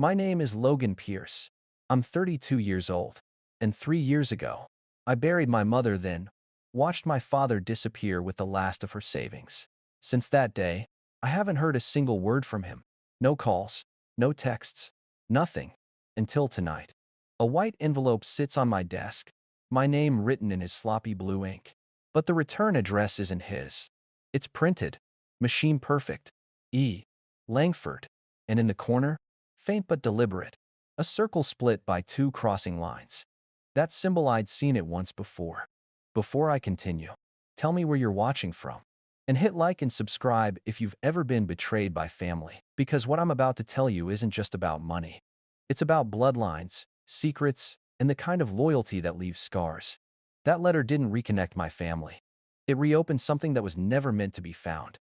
My name is Logan Pierce. I'm 32 years old. And 3 years ago, I buried my mother, then watched my father disappear with the last of her savings. Since that day, I haven't heard a single word from him. No calls, no texts, nothing. Until tonight. A white envelope sits on my desk, my name written in his sloppy blue ink. But the return address isn't his. It's printed, machine perfect, E. Langford. And in the corner, faint but deliberate, a circle split by two crossing lines. That symbol, I'd seen it once before. Before I continue, tell me where you're watching from. And hit like and subscribe if you've ever been betrayed by family. Because what I'm about to tell you isn't just about money. It's about bloodlines, secrets, and the kind of loyalty that leaves scars. That letter didn't reconnect my family. It reopened something that was never meant to be found.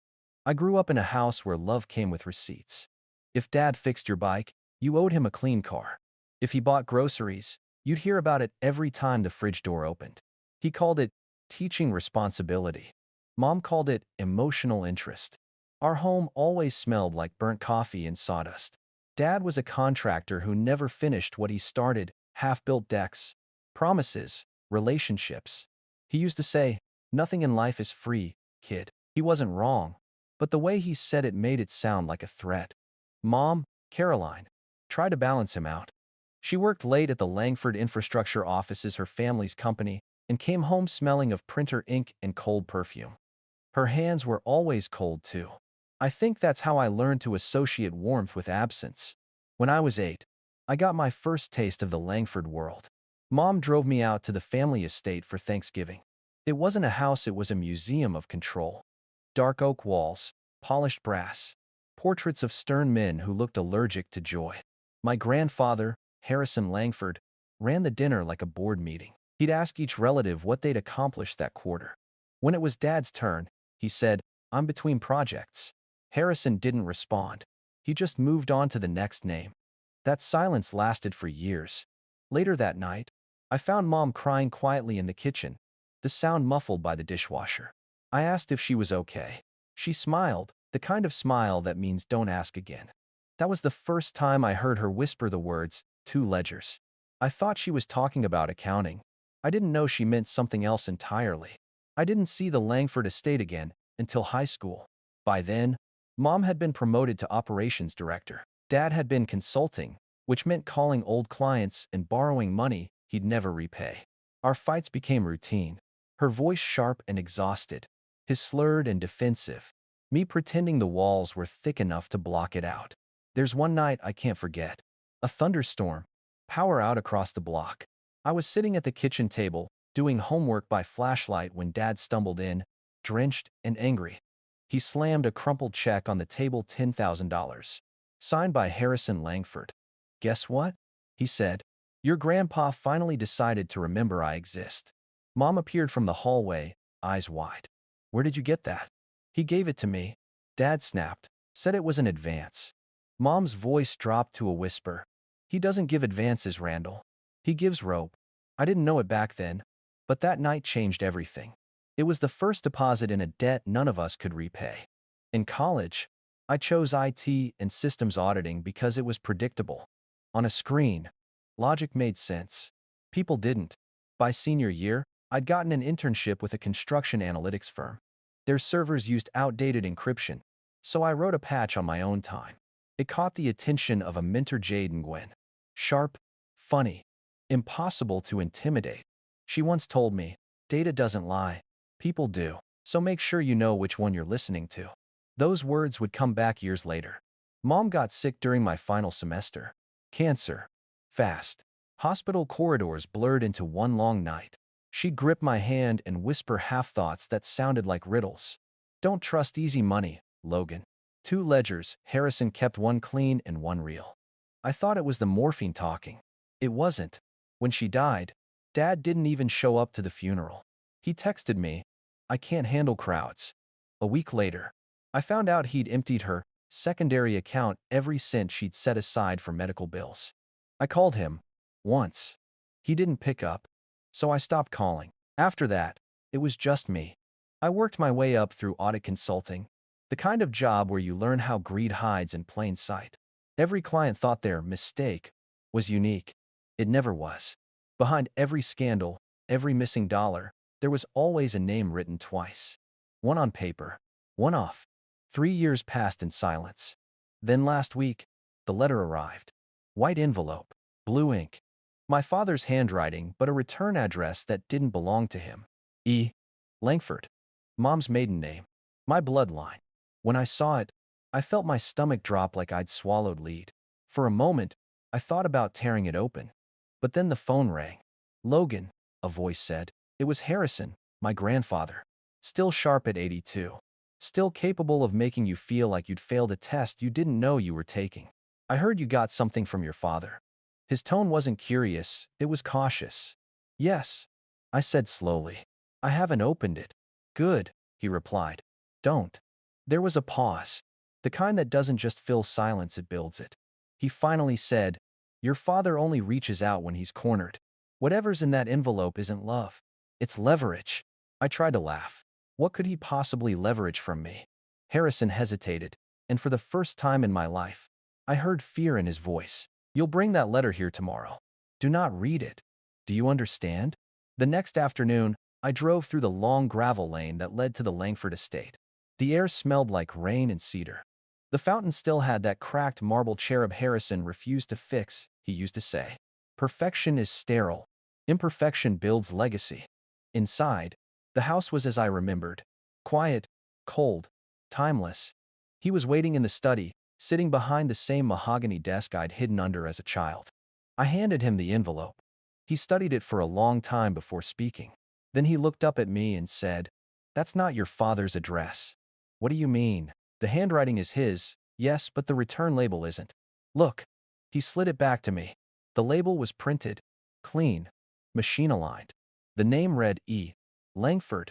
I grew up in a house where love came with receipts. If Dad fixed your bike, you owed him a clean car. If he bought groceries, you'd hear about it every time the fridge door opened. He called it teaching responsibility. Mom called it emotional interest. Our home always smelled like burnt coffee and sawdust. Dad was a contractor who never finished what he started, half-built decks, promises, relationships. He used to say, "Nothing in life is free, kid." He wasn't wrong, but the way he said it made it sound like a threat. Mom, Caroline, tried to balance him out. She worked late at the Langford Infrastructure offices, her family's company, and came home smelling of printer ink and cold perfume. Her hands were always cold, too. I think that's how I learned to associate warmth with absence. When I was 8, I got my first taste of the Langford world. Mom drove me out to the family estate for Thanksgiving. It wasn't a house, it was a museum of control. Dark oak walls, polished brass, portraits of stern men who looked allergic to joy. My grandfather, Harrison Langford, ran the dinner like a board meeting. He'd ask each relative what they'd accomplished that quarter. When it was Dad's turn, he said, "I'm between projects." Harrison didn't respond. He just moved on to the next name. That silence lasted for years. Later that night, I found Mom crying quietly in the kitchen, the sound muffled by the dishwasher. I asked if she was okay. She smiled, the kind of smile that means don't ask again. That was the first time I heard her whisper the words, "two ledgers." I thought she was talking about accounting. I didn't know she meant something else entirely. I didn't see the Langford estate again until high school. By then, Mom had been promoted to operations director. Dad had been consulting, which meant calling old clients and borrowing money he'd never repay. Our fights became routine. Her voice sharp and exhausted, his slurred and defensive, me pretending the walls were thick enough to block it out. There's one night I can't forget. A thunderstorm, power out across the block. I was sitting at the kitchen table, doing homework by flashlight when Dad stumbled in, drenched and angry. He slammed a crumpled check on the table, $10,000. Signed by Harrison Langford. "Guess what?" he said. "Your grandpa finally decided to remember I exist." Mom appeared from the hallway, eyes wide. "Where did you get that?" "He gave it to me," Dad snapped. "Said it was an advance." Mom's voice dropped to a whisper. "He doesn't give advances, Randall. He gives rope." I didn't know it back then, but that night changed everything. It was the first deposit in a debt none of us could repay. In college, I chose IT and systems auditing because it was predictable. On a screen, logic made sense. People didn't. By senior year, I'd gotten an internship with a construction analytics firm. Their servers used outdated encryption, so I wrote a patch on my own time. It caught the attention of a mentor, Jade Nguyen. Sharp, funny, impossible to intimidate. She once told me, "Data doesn't lie. People do. So make sure you know which one you're listening to." Those words would come back years later. Mom got sick during my final semester. Cancer. Fast. Hospital corridors blurred into one long night. She'd grip my hand and whisper half-thoughts that sounded like riddles. "Don't trust easy money, Logan." Two ledgers, Harrison kept one clean and one real. I thought it was the morphine talking. It wasn't. When she died, Dad didn't even show up to the funeral. He texted me, "I can't handle crowds." A week later, I found out he'd emptied her secondary account, every cent she'd set aside for medical bills. I called him once. He didn't pick up, so I stopped calling. After that, it was just me. I worked my way up through audit consulting, the kind of job where you learn how greed hides in plain sight. Every client thought their mistake was unique. It never was. Behind every scandal, every missing dollar, there was always a name written twice. One on paper, one off. 3 years passed in silence. Then last week, the letter arrived. White envelope, blue ink. My father's handwriting, but a return address that didn't belong to him. E. Langford. Mom's maiden name. My bloodline. When I saw it, I felt my stomach drop like I'd swallowed lead. For a moment, I thought about tearing it open. But then the phone rang. Logan, a voice said. It was Harrison, my grandfather. Still sharp at 82. Still capable of making you feel like you'd failed a test you didn't know you were taking. I heard you got something from your father. His tone wasn't curious, it was cautious. Yes, I said slowly. I haven't opened it. Good, he replied. Don't. There was a pause. The kind that doesn't just fill silence, it builds it. He finally said, your father only reaches out when he's cornered. Whatever's in that envelope isn't love. It's leverage. I tried to laugh. What could he possibly leverage from me? Harrison hesitated, and for the first time in my life, I heard fear in his voice. You'll bring that letter here tomorrow. Do not read it. Do you understand? The next afternoon, I drove through the long gravel lane that led to the Langford estate. The air smelled like rain and cedar. The fountain still had that cracked marble cherub Harrison refused to fix, he used to say. Perfection is sterile. Imperfection builds legacy. Inside, the house was as I remembered. Quiet, cold, timeless. He was waiting in the study, sitting behind the same mahogany desk I'd hidden under as a child. I handed him the envelope. He studied it for a long time before speaking. Then he looked up at me and said, that's not your father's address. What do you mean? The handwriting is his, yes, but the return label isn't. Look. He slid it back to me. The label was printed, clean, machine-aligned. The name read E. Langford.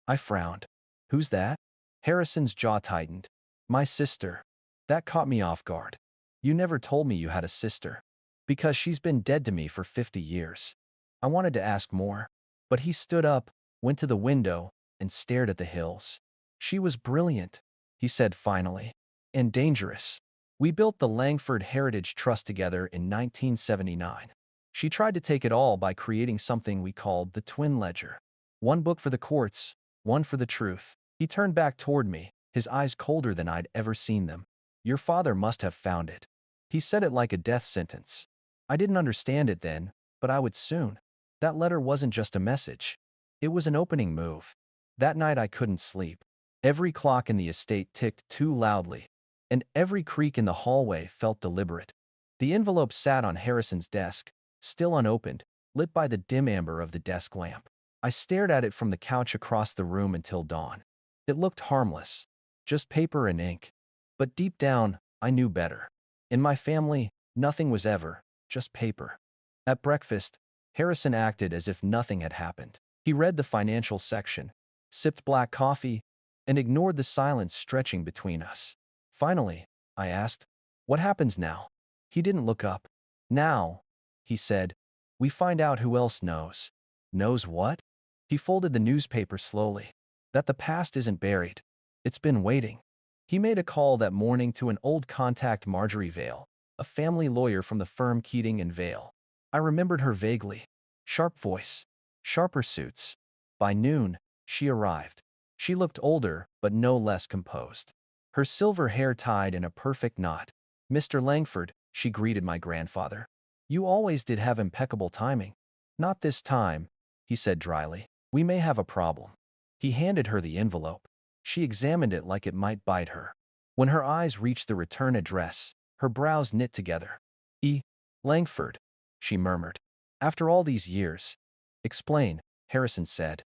I frowned. Who's that? Harrison's jaw tightened. My sister. That caught me off guard. You never told me you had a sister. Because she's been dead to me for 50 years. I wanted to ask more. But he stood up, went to the window, and stared at the hills. She was brilliant, he said finally, and dangerous. We built the Langford Heritage Trust together in 1979. She tried to take it all by creating something we called the Twin Ledger. One book for the courts, one for the truth. He turned back toward me, his eyes colder than I'd ever seen them. Your father must have found it. He said it like a death sentence. I didn't understand it then, but I would soon. That letter wasn't just a message. It was an opening move. That night I couldn't sleep. Every clock in the estate ticked too loudly, and every creak in the hallway felt deliberate. The envelope sat on Harrison's desk, still unopened, lit by the dim amber of the desk lamp. I stared at it from the couch across the room until dawn. It looked harmless, just paper and ink. But deep down, I knew better. In my family, nothing was ever just paper. At breakfast, Harrison acted as if nothing had happened. He read the financial section, sipped black coffee, and ignored the silence stretching between us. Finally, I asked, what happens now? He didn't look up. Now, he said, we find out who else knows. Knows what? He folded the newspaper slowly. That the past isn't buried. It's been waiting. He made a call that morning to an old contact, Marjorie Vale, a family lawyer from the firm Keating and Vale. I remembered her vaguely. Sharp voice. Sharper suits. By noon, she arrived. She looked older, but no less composed. Her silver hair tied in a perfect knot. Mr. Langford, she greeted my grandfather. You always did have impeccable timing. Not this time, he said dryly. We may have a problem. He handed her the envelope. She examined it like it might bite her. When her eyes reached the return address, her brows knit together. E. Langford, she murmured. After all these years. Explain, Harrison said.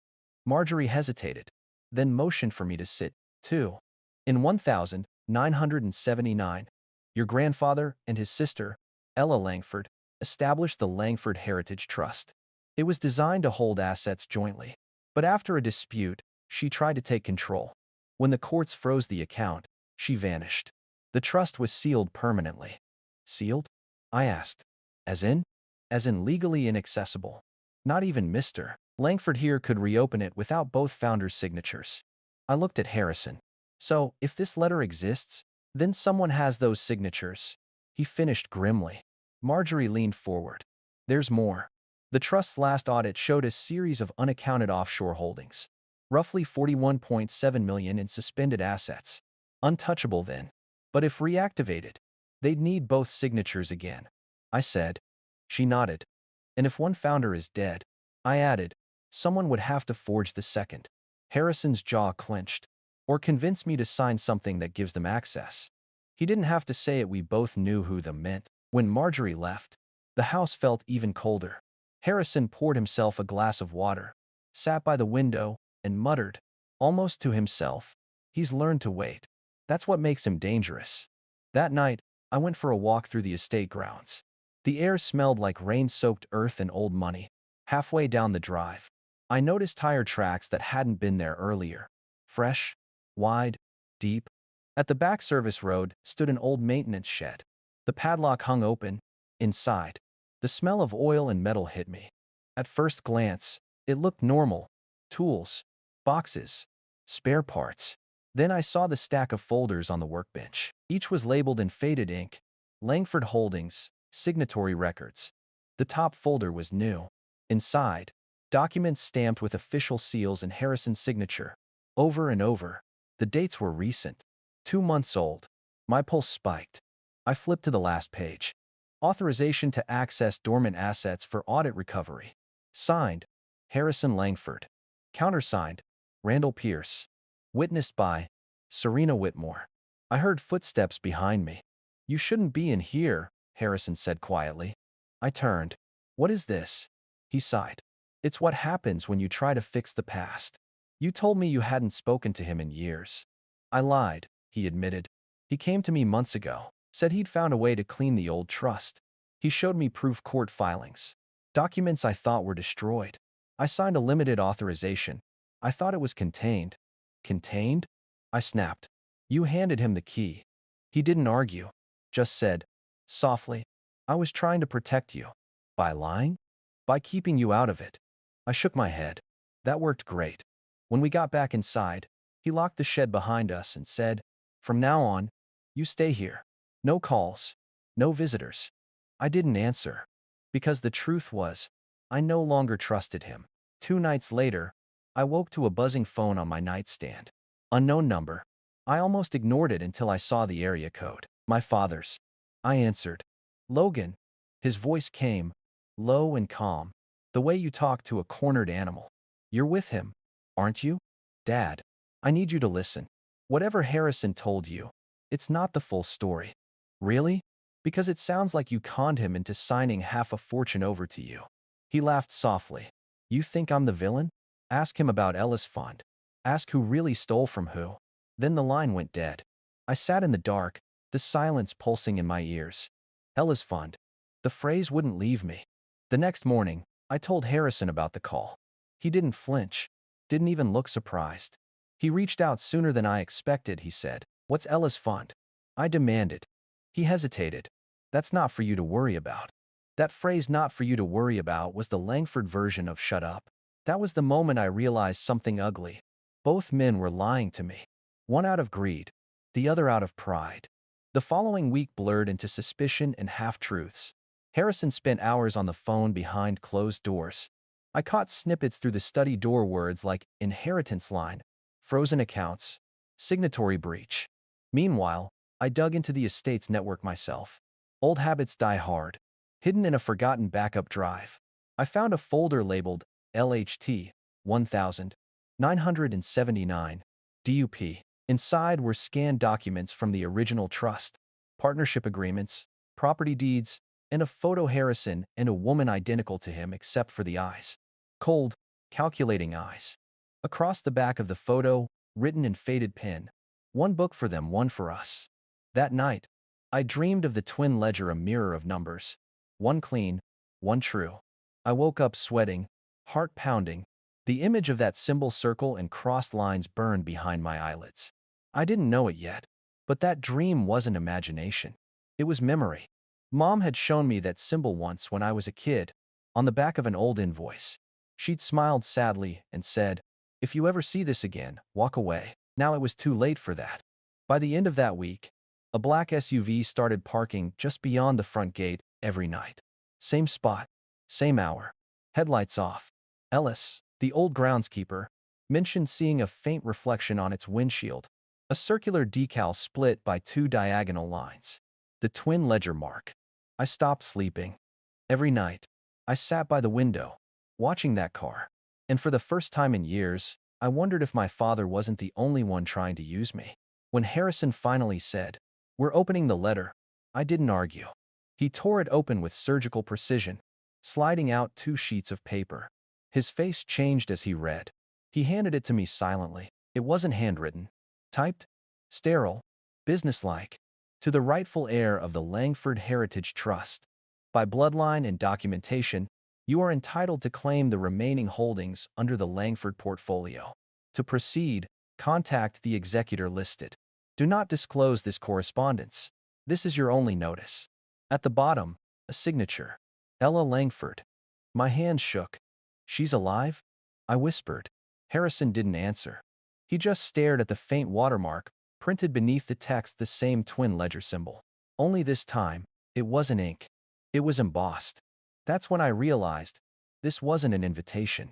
Marjorie hesitated, then motioned for me to sit, too. In 1979, your grandfather and his sister, Ella Langford, established the Langford Heritage Trust. It was designed to hold assets jointly. But after a dispute, she tried to take control. When the courts froze the account, she vanished. The trust was sealed permanently. Sealed? I asked. As in? As in legally inaccessible. Not even Mr. Langford here could reopen it without both founders' signatures. I looked at Harrison. So, if this letter exists, then someone has those signatures. he finished grimly. Marjorie leaned forward. There's more. The trust's last audit showed a series of unaccounted offshore holdings. Roughly 41.7 million in suspended assets. Untouchable then. But if reactivated, they'd need both signatures again. I said. She nodded. And if one founder is dead, I added, someone would have to forge the second. Harrison's jaw clenched. Or convince me to sign something that gives them access. He didn't have to say it, we both knew who them meant. When Marjorie left, the house felt even colder. Harrison poured himself a glass of water, sat by the window, and muttered, almost to himself, he's learned to wait. That's what makes him dangerous. That night, I went for a walk through the estate grounds. The air smelled like rain-soaked earth and old money. Halfway down the drive, I noticed tire tracks that hadn't been there earlier. Fresh, wide, deep. At the back service road stood an old maintenance shed. The padlock hung open. Inside, the smell of oil and metal hit me. At first glance, it looked normal. Tools, boxes, spare parts. Then I saw the stack of folders on the workbench. Each was labeled in faded ink, Langford Holdings, signatory records. The top folder was new. Inside, documents stamped with official seals and Harrison's signature. Over and over. The dates were recent. 2 months old. My pulse spiked. I flipped to the last page. Authorization to access dormant assets for audit recovery. Signed, Harrison Langford. Countersigned, Randall Pierce. Witnessed by Serena Whitmore. I heard footsteps behind me. You shouldn't be in here, Harrison said quietly. I turned. What is this? He sighed. It's what happens when you try to fix the past. You told me you hadn't spoken to him in years. I lied, he admitted. He came to me months ago, said he'd found a way to clean the old trust. He showed me proof court filings. Documents I thought were destroyed. I signed a limited authorization. I thought it was contained. Contained? I snapped. You handed him the key. He didn't argue. Just said, softly, I was trying to protect you. By lying? By keeping you out of it. I shook my head. That worked great. When we got back inside, he locked the shed behind us and said, from now on, you stay here. No calls. No visitors. I didn't answer. Because the truth was, I no longer trusted him. 2 nights later, I woke to a buzzing phone on my nightstand. Unknown number. I almost ignored it until I saw the area code. My father's. I answered. Logan. His voice came, low and calm, the way you talk to a cornered animal. You're with him, aren't you? Dad, I need you to listen. Whatever Harrison told you, it's not the full story. Really? Because it sounds like you conned him into signing half a fortune over to you. He laughed softly. You think I'm the villain? Ask him about Ellis Fund. Ask who really stole from who. Then the line went dead. I sat in the dark, the silence pulsing in my ears. Ellis Fund. The phrase wouldn't leave me. The next morning, I told Harrison about the call. He didn't flinch. Didn't even look surprised. He reached out sooner than I expected, he said. What's Ellis Fund? I demanded. He hesitated. That's not for you to worry about. That phrase, not for you to worry about, was the Langford version of shut up. That was the moment I realized something ugly. Both men were lying to me. One out of greed, the other out of pride. The following week blurred into suspicion and half-truths. Harrison spent hours on the phone behind closed doors. I caught snippets through the study door words like inheritance line, frozen accounts, signatory breach. Meanwhile, I dug into the estate's network myself. Old habits die hard. Hidden in a forgotten backup drive, I found a folder labeled LHT 1979 DUP. Inside were scanned documents from the original trust, partnership agreements, property deeds, and a photo Harrison and a woman identical to him except for the eyes. Cold, calculating eyes. Across the back of the photo, written in faded pen, one book for them, one for us. That night, I dreamed of the twin ledger, a mirror of numbers. One clean, one true. I woke up sweating, heart pounding. The image of that symbol circle and crossed lines burned behind my eyelids. I didn't know it yet, but that dream wasn't imagination. It was memory. Mom had shown me that symbol once when I was a kid, on the back of an old invoice. She'd smiled sadly and said, if you ever see this again, walk away. Now it was too late for that. By the end of that week, A black SUV started parking just beyond the front gate every night. Same spot, same hour. Headlights off. Ellis, the old groundskeeper, mentioned seeing a faint reflection on its windshield, a circular decal split by two diagonal lines. The twin ledger mark. I stopped sleeping. Every night, I sat by the window, watching that car. And for the first time in years, I wondered if my father wasn't the only one trying to use me. When Harrison finally said, "We're opening the letter," I didn't argue. He tore it open with surgical precision, sliding out two sheets of paper. His face changed as he read. He handed it to me silently. It wasn't handwritten. Typed, sterile, businesslike, to the rightful heir of the Langford Heritage Trust. By bloodline and documentation, you are entitled to claim the remaining holdings under the Langford portfolio. To proceed, contact the executor listed. Do not disclose this correspondence. This is your only notice. At the bottom, a signature. Ella Langford. My hand shook. She's alive? I whispered. Harrison didn't answer. He just stared at the faint watermark, printed beneath the text, the same twin ledger symbol. Only this time, it wasn't ink. It was embossed. That's when I realized this wasn't an invitation.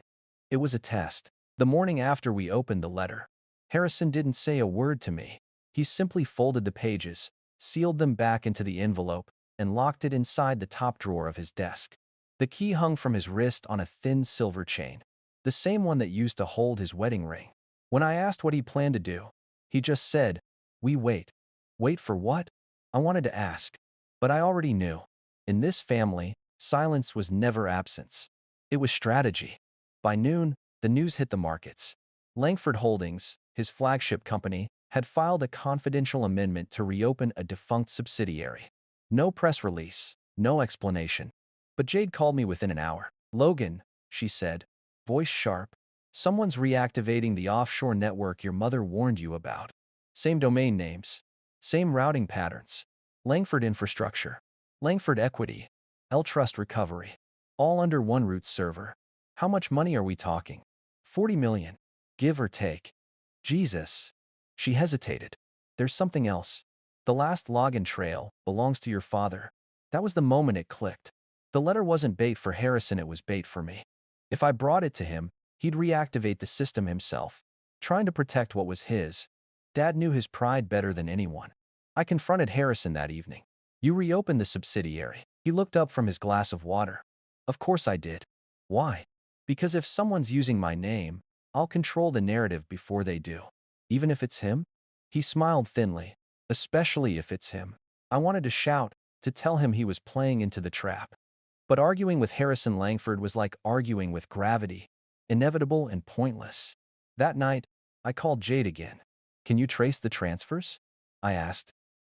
It was a test. The morning after we opened the letter, Harrison didn't say a word to me. He simply folded the pages, sealed them back into the envelope, and locked it inside the top drawer of his desk. The key hung from his wrist on a thin silver chain, the same one that used to hold his wedding ring. When I asked what he planned to do, he just said, "We wait." Wait for what? I wanted to ask, but I already knew. In this family, silence was never absence. It was strategy. By noon, the news hit the markets. Langford Holdings, his flagship company, had filed a confidential amendment to reopen a defunct subsidiary. No press release, no explanation. But Jade called me within an hour. "Logan," she said, voice sharp, "someone's reactivating the offshore network your mother warned you about. Same domain names, same routing patterns. Langford Infrastructure, Langford Equity, L Trust Recovery, all under one root server. How much money are we talking? 40 million, give or take." Jesus. She hesitated. "There's something else. The last login trail belongs to your father." That was the moment it clicked. The letter wasn't bait for Harrison, it was bait for me. If I brought it to him, he'd reactivate the system himself, trying to protect what was his. Dad knew his pride better than anyone. I confronted Harrison that evening. "You reopened the subsidiary." He looked up from his glass of water. "Of course I did." "Why?" "Because if someone's using my name, I'll control the narrative before they do. Even if it's him?" He smiled thinly. "Especially if it's him." I wanted to shout, to tell him he was playing into the trap. But arguing with Harrison Langford was like arguing with gravity, inevitable and pointless. That night, I called Jade again. "Can you trace the transfers?" I asked.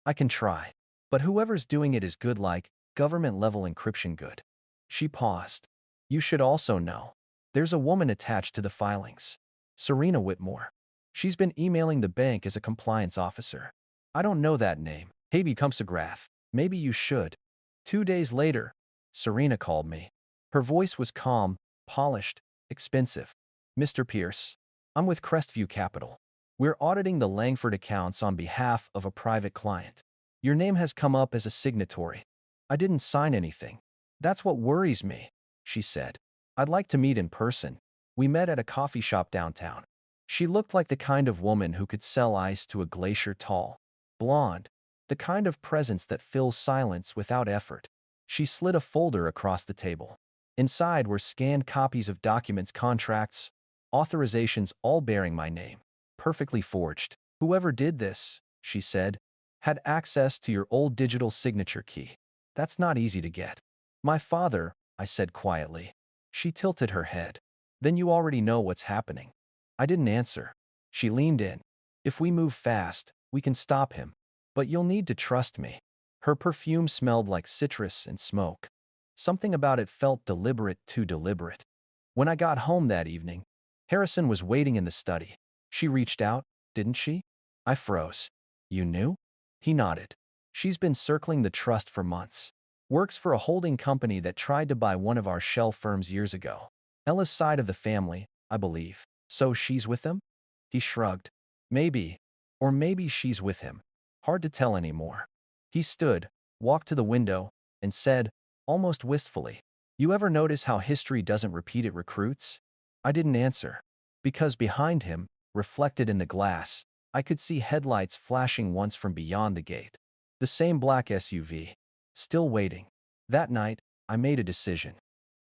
"I can try. But whoever's doing it is good, like government-level encryption good." She paused. "You should also know. There's a woman attached to the filings. Serena Whitmore. She's been emailing the bank as a compliance officer." "I don't know that name." "Maybe Kumsagraph. Maybe you should." 2 days later, Serena called me. Her voice was calm, polished, expensive. "Mr. Pierce, I'm with Crestview Capital. We're auditing the Langford accounts on behalf of a private client. Your name has come up as a signatory." "I didn't sign anything." "That's what worries me," she said. "I'd like to meet in person." We met at a coffee shop downtown. She looked like the kind of woman who could sell ice to a glacier tall. Blonde. The kind of presence that fills silence without effort. She slid a folder across the table. Inside were scanned copies of documents, contracts, authorizations, all bearing my name. Perfectly forged. "Whoever did this," she said, "had access to your old digital signature key. That's not easy to get." "My father," I said quietly. She tilted her head. "Then you already know what's happening." I didn't answer. She leaned in. "If we move fast, we can stop him. But you'll need to trust me." Her perfume smelled like citrus and smoke. Something about it felt deliberate, too deliberate. When I got home that evening, Harrison was waiting in the study. "She reached out, didn't she?" I froze. "You knew?" He nodded. "She's been circling the trust for months. Works for a holding company that tried to buy one of our shell firms years ago. Ella's side of the family, I believe." "So she's with them?" He shrugged. "Maybe. Or maybe she's with him. Hard to tell anymore. He stood, walked to the window, and said, almost wistfully, "You ever notice how history doesn't repeat it recruits?" I didn't answer, because behind him, reflected in the glass, I could see headlights flashing once from beyond the gate. The same black SUV. Still waiting. That night, I made a decision.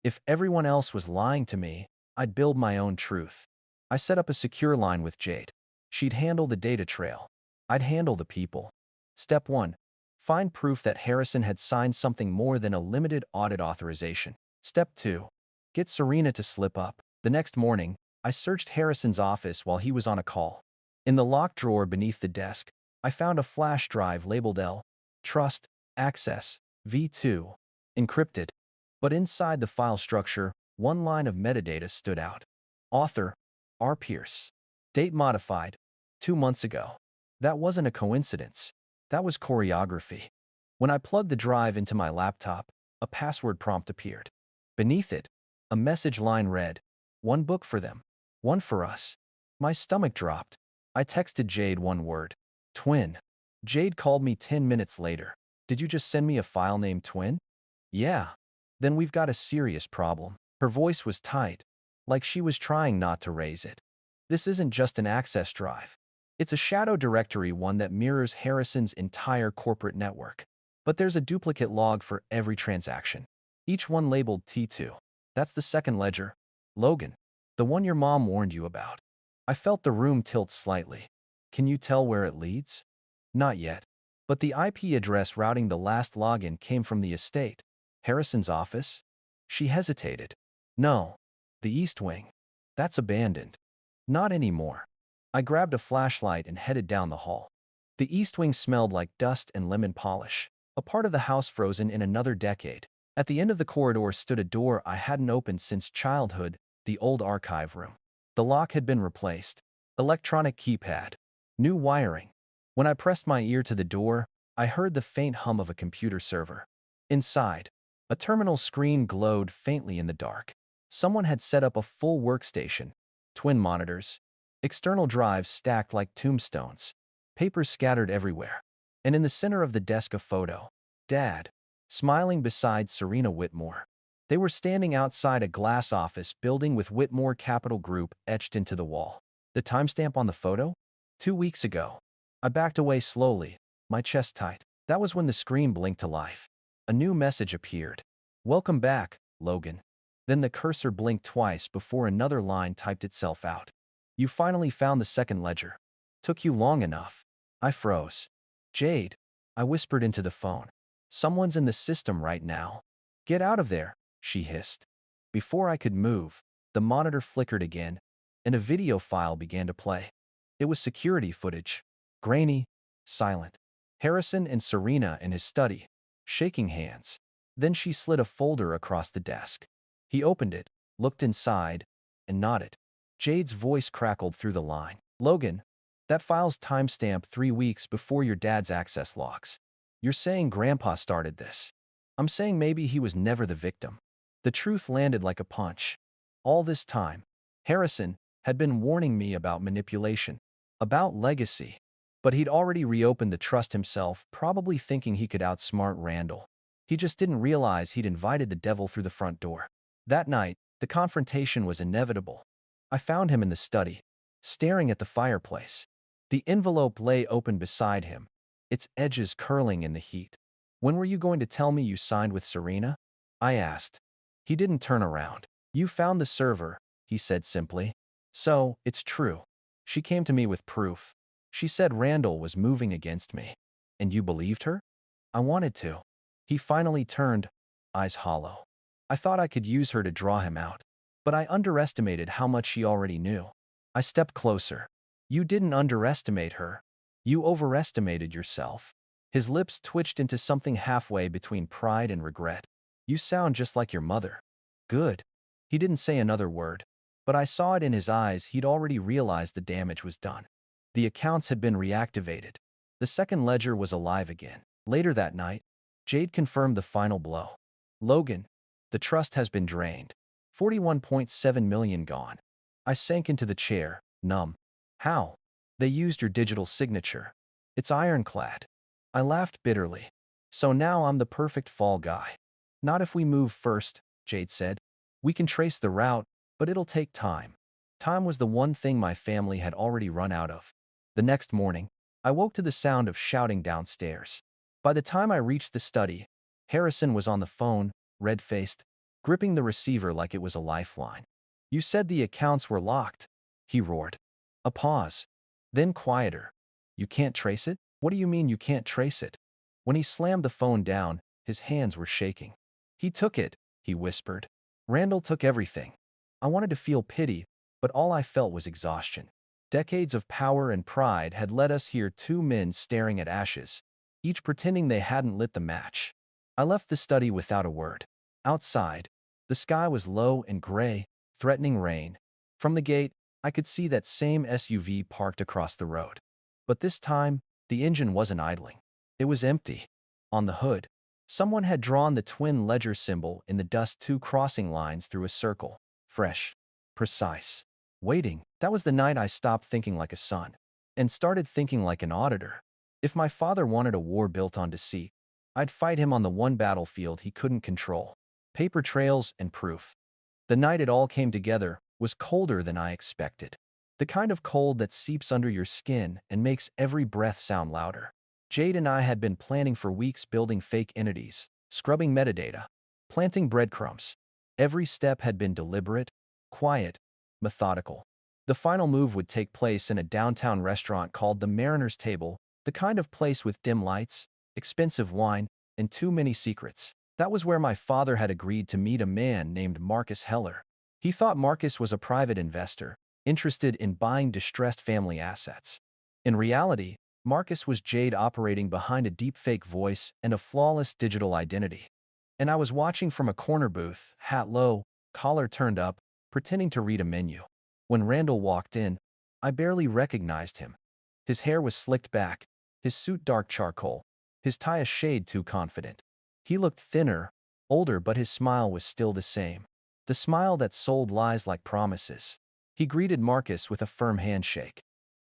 If everyone else was lying to me, I'd build my own truth. I set up a secure line with Jade. She'd handle the data trail. I'd handle the people. Step 1. Find proof that Harrison had signed something more than a limited audit authorization. Step 2. Get Serena to slip up. The next morning, I searched Harrison's office while he was on a call. In the locked drawer beneath the desk, I found a flash drive labeled L. Trust, Access, V2. Encrypted. But inside the file structure, one line of metadata stood out. Author, R. Pierce. Date modified, 2 months ago. That wasn't a coincidence. That was choreography. When I plugged the drive into my laptop, a password prompt appeared. Beneath it, a message line read, "One book for them. One for us." My stomach dropped. I texted Jade one word. Twin. Jade called me 10 minutes later. "Did you just send me a file named Twin?" "Yeah." "Then we've got a serious problem." Her voice was tight, like she was trying not to raise it. "This isn't just an access drive. It's a shadow directory, one that mirrors Harrison's entire corporate network. But there's a duplicate log for every transaction. Each one labeled T2. That's the second ledger. Logan. The one your mom warned you about." I felt the room tilt slightly. "Can you tell where it leads?" "Not yet. But the IP address routing the last login came from the estate." "Harrison's office?" She hesitated. "No. The East Wing. That's abandoned." "Not anymore." I grabbed a flashlight and headed down the hall. The East Wing smelled like dust and lemon polish, a part of the house frozen in another decade. At the end of the corridor stood a door I hadn't opened since childhood, the old archive room. The lock had been replaced. Electronic keypad. New wiring. When I pressed my ear to the door, I heard the faint hum of a computer server. Inside, a terminal screen glowed faintly in the dark. Someone had set up a full workstation. Twin monitors. External drives stacked like tombstones. Papers scattered everywhere. And in the center of the desk, a photo. Dad, smiling beside Serena Whitmore. They were standing outside a glass office building with Whitmore Capital Group etched into the wall. The timestamp on the photo? 2 weeks ago. I backed away slowly, my chest tight. That was when the screen blinked to life. A new message appeared. "Welcome back, Logan." Then the cursor blinked twice before another line typed itself out. "You finally found the second ledger. Took you long enough." I froze. "Jade," I whispered into the phone. "Someone's in the system right now." "Get out of there," she hissed. Before I could move, the monitor flickered again, and a video file began to play. It was security footage. Grainy, silent. Harrison and Serena in his study, shaking hands. Then she slid a folder across the desk. He opened it, looked inside, and nodded. Jade's voice crackled through the line. "Logan, that file's timestamped 3 weeks before your dad's access logs. You're saying Grandpa started this. I'm saying maybe he was never the victim." The truth landed like a punch. All this time, Harrison had been warning me about manipulation, about legacy. But he'd already reopened the trust himself, probably thinking he could outsmart Randall. He just didn't realize he'd invited the devil through the front door. That night, the confrontation was inevitable. I found him in the study, staring at the fireplace. The envelope lay open beside him, its edges curling in the heat. "When were you going to tell me you signed with Serena?" I asked. He didn't turn around. "You found the server," he said simply. "So, it's true. She came to me with proof. She said Randall was moving against me." "And you believed her?" "I wanted to." He finally turned, eyes hollow. "I thought I could use her to draw him out. But I underestimated how much she already knew." I stepped closer. "You didn't underestimate her. You overestimated yourself." His lips twitched into something halfway between pride and regret. "You sound just like your mother." "Good." He didn't say another word, but I saw it in his eyes. He'd already realized the damage was done. The accounts had been reactivated. The second ledger was alive again. Later that night, Jade confirmed the final blow. "Logan, the trust has been drained. 41.7 million gone." I sank into the chair, numb. "How?" "They used your digital signature. It's ironclad." I laughed bitterly. So now I'm the perfect fall guy. Not if we move first, Jade said. We can trace the route, but it'll take time. Time was the one thing my family had already run out of. The next morning, I woke to the sound of shouting downstairs. By the time I reached the study, Harrison was on the phone, red-faced, gripping the receiver like it was a lifeline. You said the accounts were locked, he roared. A pause. Then quieter. You can't trace it? What do you mean you can't trace it? When he slammed the phone down, his hands were shaking. He took it, he whispered. Randall took everything. I wanted to feel pity, but all I felt was exhaustion. Decades of power and pride had led us here, two men staring at ashes, each pretending they hadn't lit the match. I left the study without a word. Outside, the sky was low and gray, threatening rain. From the gate, I could see that same SUV parked across the road. But this time, the engine wasn't idling. It was empty. On the hood, someone had drawn the twin ledger symbol in the dust, two crossing lines through a circle. Fresh. Precise. Waiting. That was the night I stopped thinking like a son and started thinking like an auditor. If my father wanted a war built on deceit, I'd fight him on the one battlefield he couldn't control. Paper trails and proof. The night it all came together was colder than I expected. The kind of cold that seeps under your skin and makes every breath sound louder. Jade and I had been planning for weeks, building fake entities, scrubbing metadata, planting breadcrumbs. Every step had been deliberate, quiet, methodical. The final move would take place in a downtown restaurant called the Mariner's Table, the kind of place with dim lights, expensive wine, and too many secrets. That was where my father had agreed to meet a man named Marcus Heller. He thought Marcus was a private investor, interested in buying distressed family assets. In reality, Marcus was Jade operating behind a deep-fake voice and a flawless digital identity. And I was watching from a corner booth, hat low, collar turned up, pretending to read a menu. When Randall walked in, I barely recognized him. His hair was slicked back, his suit dark charcoal, his tie a shade too confident. He looked thinner, older, but his smile was still the same. The smile that sold lies like promises. He greeted Marcus with a firm handshake.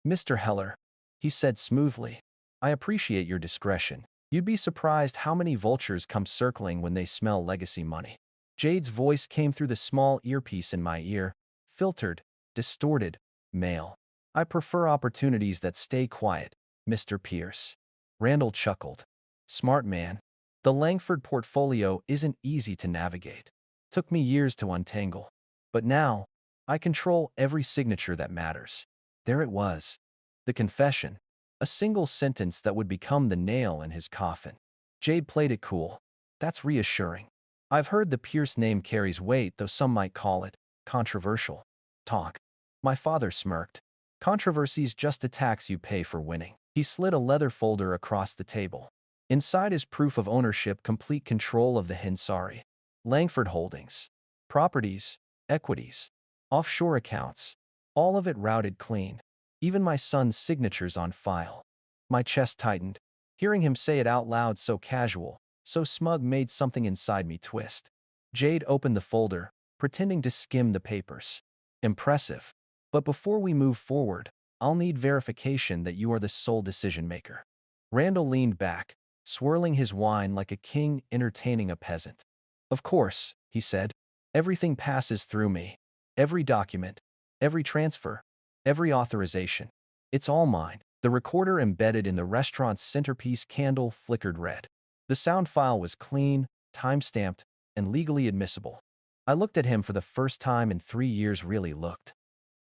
Mr. Heller, he said smoothly, I appreciate your discretion. You'd be surprised how many vultures come circling when they smell legacy money. Jade's voice came through the small earpiece in my ear, filtered, distorted, male. I prefer opportunities that stay quiet, Mr. Pierce. Randall chuckled. Smart man. The Langford portfolio isn't easy to navigate. Took me years to untangle. But now, I control every signature that matters. There it was. The confession. A single sentence that would become the nail in his coffin. Jade played it cool. That's reassuring. I've heard the Pierce name carries weight, though some might call it controversial talk. My father smirked. Controversy's just a tax you pay for winning. He slid a leather folder across the table. Inside is proof of ownership, complete control of the Hinsari, Langford Holdings, properties, equities, offshore accounts, all of it routed clean. Even my son's signature's on file. My chest tightened. Hearing him say it out loud, so casual, so smug, made something inside me twist. Jade opened the folder, pretending to skim the papers. Impressive. But before we move forward, I'll need verification that you are the sole decision-maker. Randall leaned back, swirling his wine like a king entertaining a peasant. Of course, he said. Everything passes through me. Every document, every transfer, every authorization. It's all mine. The recorder embedded in the restaurant's centerpiece candle flickered red. The sound file was clean, time-stamped, and legally admissible. I looked at him for the first time in 3 years, really looked.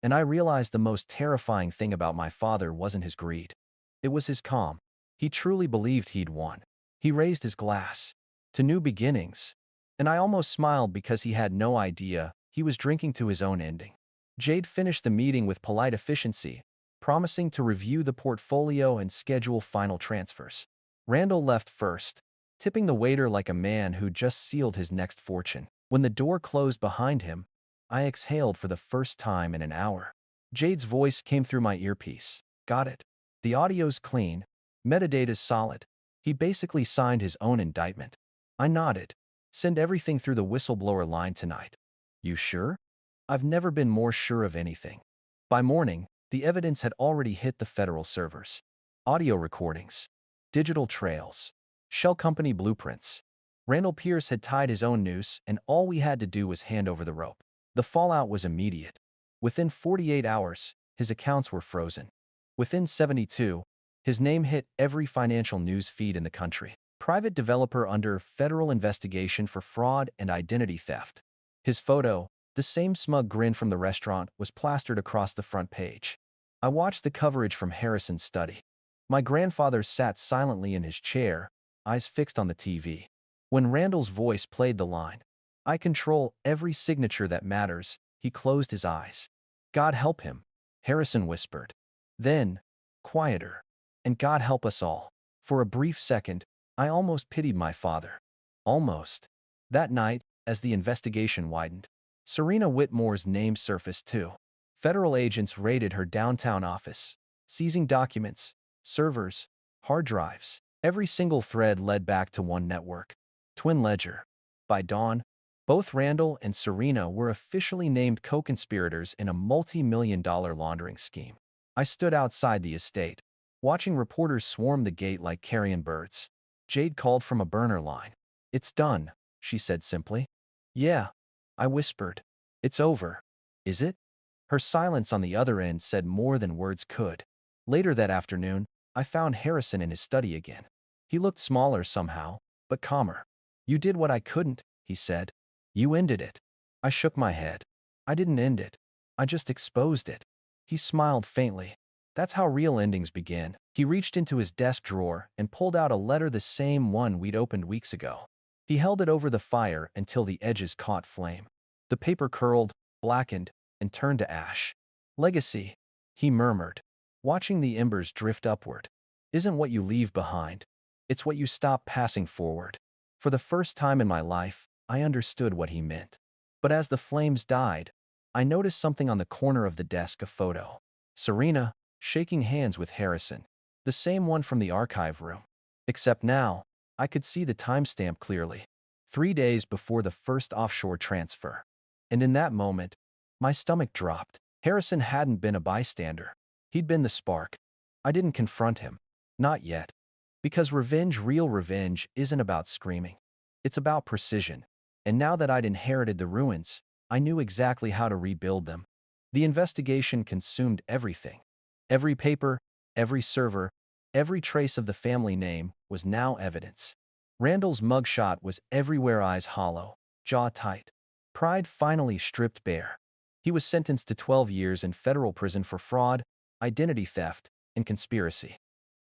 And I realized the most terrifying thing about my father wasn't his greed. It was his calm. He truly believed he'd won. He raised his glass to new beginnings. And I almost smiled because he had no idea he was drinking to his own ending. Jade finished the meeting with polite efficiency, promising to review the portfolio and schedule final transfers. Randall left first, tipping the waiter like a man who just sealed his next fortune. When the door closed behind him, I exhaled for the first time in an hour. Jade's voice came through my earpiece. Got it. The audio's clean. Metadata's solid. He basically signed his own indictment. I nodded. Send everything through the whistleblower line tonight. You sure? I've never been more sure of anything. By morning, the evidence had already hit the federal servers. Audio recordings. digital trails, shell company blueprints. Randall Pierce had tied his own noose, and all we had to do was hand over the rope. The fallout was immediate. Within 48 hours, his accounts were frozen. Within 72, his name hit every financial news feed in the country. Private developer under federal investigation for fraud and identity theft. His photo, the same smug grin from the restaurant, was plastered across the front page. I watched the coverage from Harrison's study. My grandfather sat silently in his chair, eyes fixed on the TV. When Randall's voice played the line, "I control every signature that matters," he closed his eyes. "God help him," Harrison whispered. Then, quieter, "And God help us all." For a brief second, I almost pitied my father. Almost. That night, as the investigation widened, Serena Whitmore's name surfaced too. Federal agents raided her downtown office, seizing documents, servers, hard drives. Every single thread led back to one network, Twin Ledger. By dawn, both Randall and Serena were officially named co-conspirators in a multi-million-dollar laundering scheme. I stood outside the estate, watching reporters swarm the gate like carrion birds. Jade called from a burner line. "It's done," she said simply. "Yeah," I whispered. "It's over." "Is it?" Her silence on the other end said more than words could. Later that afternoon, I found Harrison in his study again. He looked smaller somehow, but calmer. "You did what I couldn't," he said. "You ended it." I shook my head. "I didn't end it. I just exposed it." He smiled faintly. "That's how real endings begin." He reached into his desk drawer and pulled out a letter, the same one we'd opened weeks ago. He held it over the fire until the edges caught flame. The paper curled, blackened, and turned to ash. "Legacy," he murmured, watching the embers drift upward, "isn't what you leave behind. It's what you stop passing forward." For the first time in my life, I understood what he meant. But as the flames died, I noticed something on the corner of the desk, a photo. Serena, shaking hands with Harrison, the same one from the archive room. Except now, I could see the timestamp clearly. 3 days before the first offshore transfer. And in that moment, my stomach dropped. Harrison hadn't been a bystander. He'd been the spark. I didn't confront him. Not yet. Because revenge, real revenge, isn't about screaming. It's about precision. And now that I'd inherited the ruins, I knew exactly how to rebuild them. The investigation consumed everything. Every paper, every server, every trace of the family name was now evidence. Randall's mugshot was everywhere, eyes hollow, jaw tight. Pride finally stripped bare. He was sentenced to 12 years in federal prison for fraud, identity theft, and conspiracy.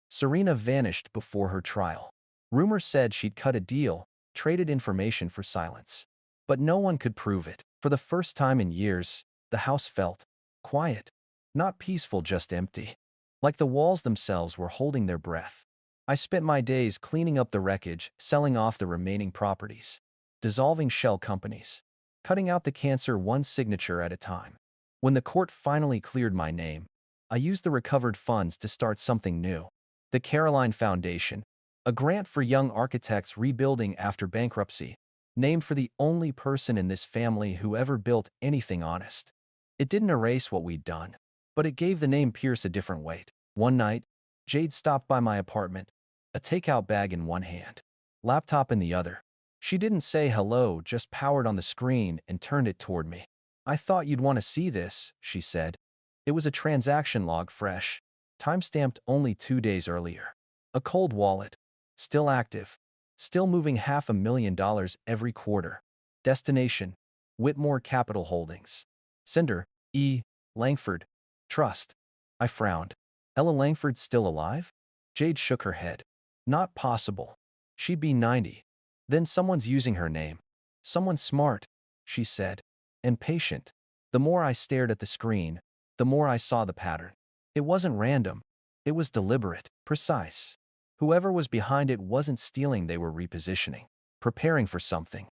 Serena vanished before her trial. Rumor said she'd cut a deal, traded information for silence. But no one could prove it. For the first time in years, the house felt quiet. Not peaceful, just empty. Like the walls themselves were holding their breath. I spent my days cleaning up the wreckage, selling off the remaining properties, dissolving shell companies, cutting out the cancer one signature at a time. When the court finally cleared my name, I used the recovered funds to start something new. The Caroline Foundation, a grant for young architects rebuilding after bankruptcy, named for the only person in this family who ever built anything honest. It didn't erase what we'd done, but it gave the name Pierce a different weight. One night, Jade stopped by my apartment, a takeout bag in one hand, laptop in the other. She didn't say hello, just powered on the screen and turned it toward me. "I thought you'd want to see this," she said. It was a transaction log, fresh, time-stamped only 2 days earlier. A cold wallet, still active, still moving $500,000 every quarter. Destination, Whitmore Capital Holdings. Sender, E. Langford. Trust. I frowned. Ella Langford still alive? Jade shook her head. Not possible. She'd be 90. Then someone's using her name. Someone smart, she said, and patient. The more I stared at the screen, the more I saw the pattern. It wasn't random. It was deliberate, precise. Whoever was behind it wasn't stealing, they were repositioning, preparing for something.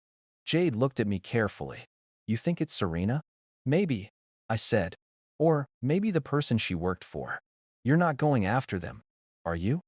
Jade looked at me carefully. "You think it's Serena?" "Maybe," I said. "Or maybe the person she worked for." "You're not going after them, are you?"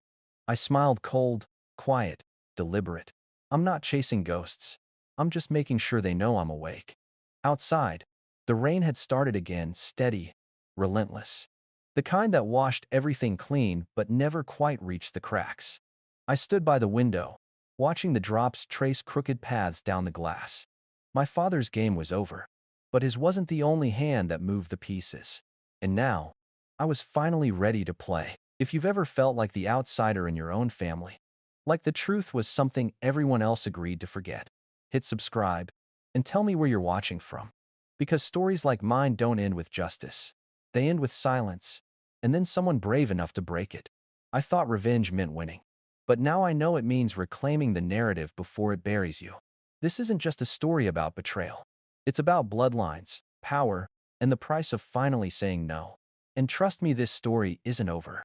I smiled, cold, quiet, deliberate. "I'm not chasing ghosts. I'm just making sure they know I'm awake." Outside, the rain had started again, steady, relentless. The kind that washed everything clean but never quite reached the cracks. I stood by the window, watching the drops trace crooked paths down the glass. My father's game was over, but his wasn't the only hand that moved the pieces. And now, I was finally ready to play. If you've ever felt like the outsider in your own family, like the truth was something everyone else agreed to forget, hit subscribe and tell me where you're watching from. Because stories like mine don't end with justice. They end with silence, and then someone brave enough to break it. I thought revenge meant winning, but now I know it means reclaiming the narrative before it buries you. This isn't just a story about betrayal. It's about bloodlines, power, and the price of finally saying no. And trust me, this story isn't over.